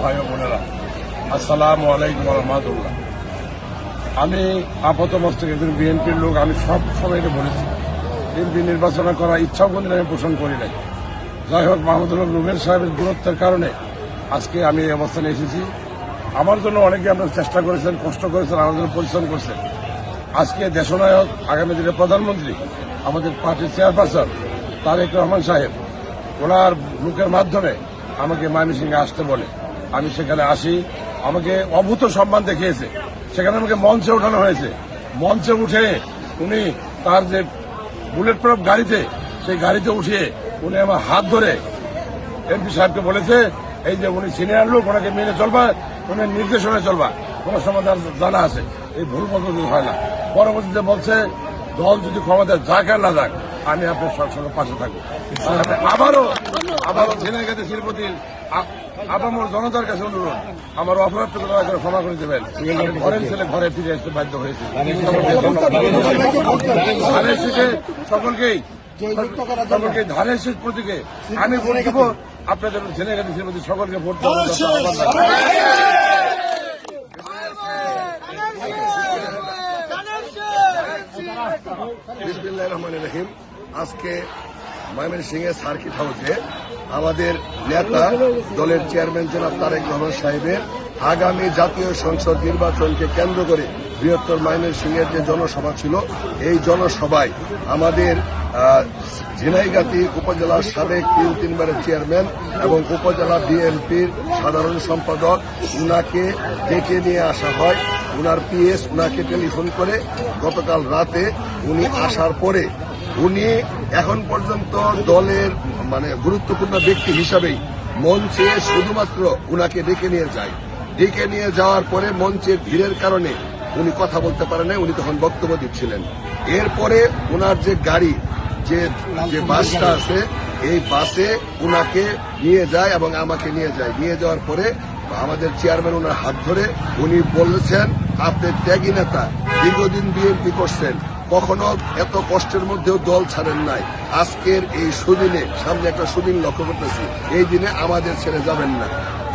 ভাই ও বোনেরা, আসসালামু আলাইকুম রহমতুল্লাহ। আমি আপাত মস্তকে বিএনপির লোক, আমি সব সময়কে বলেছি বিএনপি নির্বাচন করার ইচ্ছাও কোনদিন আমি পোষণ করি নাই। যাই হোক, মাহমুদুল হক রুবেল সাহেবের দূরত্বের কারণে আজকে আমি এই অবস্থানে এসেছি। আমার জন্য অনেকে আপনার চেষ্টা করেছেন, কষ্ট করেছেন, আমার জন্য পরিশ্রম করছেন। আজকে দেশনায়ক, আগামী দিনের প্রধানমন্ত্রী, আমাদের পার্টির চেয়ারপারসন তারেক রহমান সাহেব, ওনার লোকের মাধ্যমে আমাকে ময়মনসিংহে আসতে বলে আমি সেখানে আসি। আমাকে অভূত সম্মান দেখিয়েছে। সেখানে আমাকে মঞ্চে ওঠানো হয়েছে। মঞ্চে উঠে উনি তার যে বুলেট প্রুফ গাড়িতে, সেই গাড়িতে উঠিয়ে উনি আমার হাত ধরে এমপি সাহেবকে বলেছে, এই যে উনি সিনিয়র লোক, ওনাকে মেনে চলবা, উনি নির্দেশনায় চলবা। কোন সময় জানা আছে এই ভুল পদ্ধতি হয় না। পরবর্তীতে বলছে, দল যদি ক্ষমতায় যাক আর না যাক, আমি আপনার সবসময় পাশে থাকবো। আবারও ঝিনাইগাতি শিল্পতির আপামর জনতার কাছে অনুরোধ, আমার অপরাধটুকু দয়া করে ক্ষমা করে দেবেন। ঘরের ছেলে ঘরে ফিরে আসতে বাধ্য হয়েছে। ধানের শীষে সকলকেই ধানের শীষ প্রতীকে আমি ভোট দেব। আপনাদের ঝিনাইগাতি শিল্পতি সকলকে ভোট দেওয়া। বিসমিল্লাহির রহমানির রহিম। আজকে ময়মনসিংহে সার্কিট হাউসে আমাদের নেতা, দলের চেয়ারম্যান জনাব তারেক রহমান সাহেবের আগামী জাতীয় সংসদ নির্বাচনকে কেন্দ্র করে বৃহত্তর ময়মনসিংহের যে জনসভা ছিল, এই জনসভায় আমাদের ঝিনাইগাতি উপজেলার সাবেক 3 চেয়ারম্যান এবং উপজেলা বিএনপির সাধারণ সম্পাদক, উনাকে ডেকে নিয়ে আসা হয়। উনার পিএস উনাকে টেলিফোন করে গতকাল রাতে উনি আসার পরে উনি এখন পর্যন্ত দলের গুরুত্বপূর্ণ ব্যক্তি হিসাবেই মঞ্চে শুধুমাত্র উনাকে ডেকে নিয়ে যায়। ডেকে নিয়ে যাওয়ার পরে মঞ্চের ভিড়ের কারণে উনি কথা বলতে পারেন না। উনি তখন বক্তব্য দিচ্ছিলেন। এরপরে উনার যে গাড়ি, যে বাসটা আছে, এই বাসে উনাকে নিয়ে যায় এবং আমাকে নিয়ে যায়। নিয়ে যাওয়ার পরে আমাদের চেয়ারম্যান ওনার হাত ধরে উনি বলেছেন, আপনি ত্যাগী নেতা, দীর্ঘদিন বিএনপি করছেন, কখনো এত কষ্টের মধ্যেও দল ছাড়েন নাই। আজকের এই সুদিনে, সামনে একটা সুদিন লক্ষ্য করতেছি, এই দিনে আমাদের ছেড়ে যাবেন না।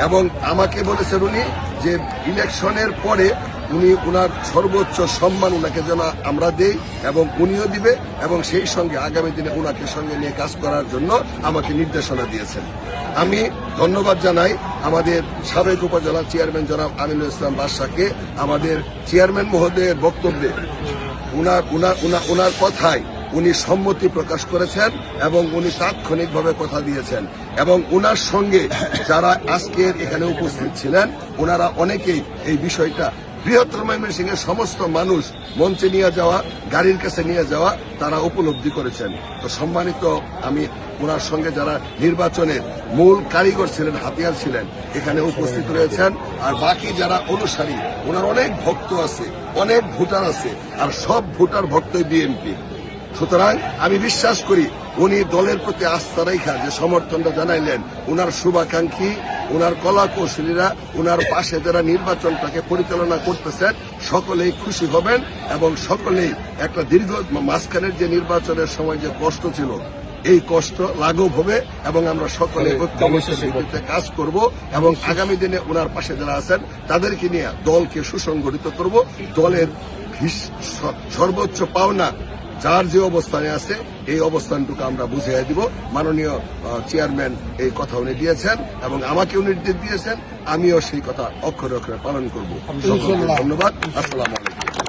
এবং আমাকে বলেছেন উনি যে ইলেকশনের পরে উনি উনার সর্বোচ্চ সম্মান উনাকে যেন আমরা দেই এবং উনিও দিবে, এবং সেই সঙ্গে আগামী দিনে উনাকে সঙ্গে নিয়ে কাজ করার জন্য আমাকে নির্দেশনা দিয়েছেন। আমি ধন্যবাদ জানাই আমাদের সাবেক উপজেলা চেয়ারম্যান জনাব আমিনুল ইসলাম বাদশাকে। আমাদের চেয়ারম্যান মহোদয়ের বক্তব্যে উনার কথায় উনি সম্মতি প্রকাশ করেছেন এবং উনি তাৎক্ষণিকভাবে কথা দিয়েছেন। এবং উনার সঙ্গে যারা আজকের এখানে উপস্থিত ছিলেন, ওনারা অনেকেই এই বিষয়টা, বৃহত্তর ময়মনসিংহের সমস্ত মানুষ মঞ্চে নিয়ে যাওয়া, গাড়ির কাছে নিয়ে যাওয়া, তারা উপলব্ধি করেছেন। তো সম্মানিত, আমি ওনার সঙ্গে যারা নির্বাচনের মূল কারিগর ছিলেন, হাতিয়ার ছিলেন, এখানে উপস্থিত রয়েছেন। আর বাকি যারা অনুসারী, ওনার অনেক ভক্ত আছে, অনেক ভোটার আছে, আর সব ভোটার ভক্তই বিএনপি। সুতরাং আমি বিশ্বাস করি উনি দলের প্রতি আস্থা রেখা যে সমর্থনটা জানাইলেন, উনার শুভাকাঙ্ক্ষী, উনার কলা কৌশলীরা, উনার পাশে যারা নির্বাচনটাকে পরিচালনা করতেছেন, সকলেই খুশি হবেন এবং সকলেই একটা দীর্ঘ মাঝখানের যে নির্বাচনের সময় যে কষ্ট ছিল, এই কষ্ট লাঘব হবে এবং আমরা সকলে ঐক্যমত্যের ভিত্তিতে কাজ করব এবং আগামী দিনে উনার পাশে যারা আছেন তাদেরকে নিয়ে দলকে সুসংগঠিত করব। দলের সর্বোচ্চ পাওনা যার যে অবস্থানে আছে, এই অবস্থানটুকু আমরা বুঝিয়ে দিব। মাননীয় চেয়ারম্যান এই কথা উনি দিয়েছেন এবং আমাকেও নির্দেশ দিয়েছেন, আমিও সেই কথা অক্ষরে অক্ষরে পালন করব। সকলকে ধন্যবাদ। আসসালামু আলাইকুম।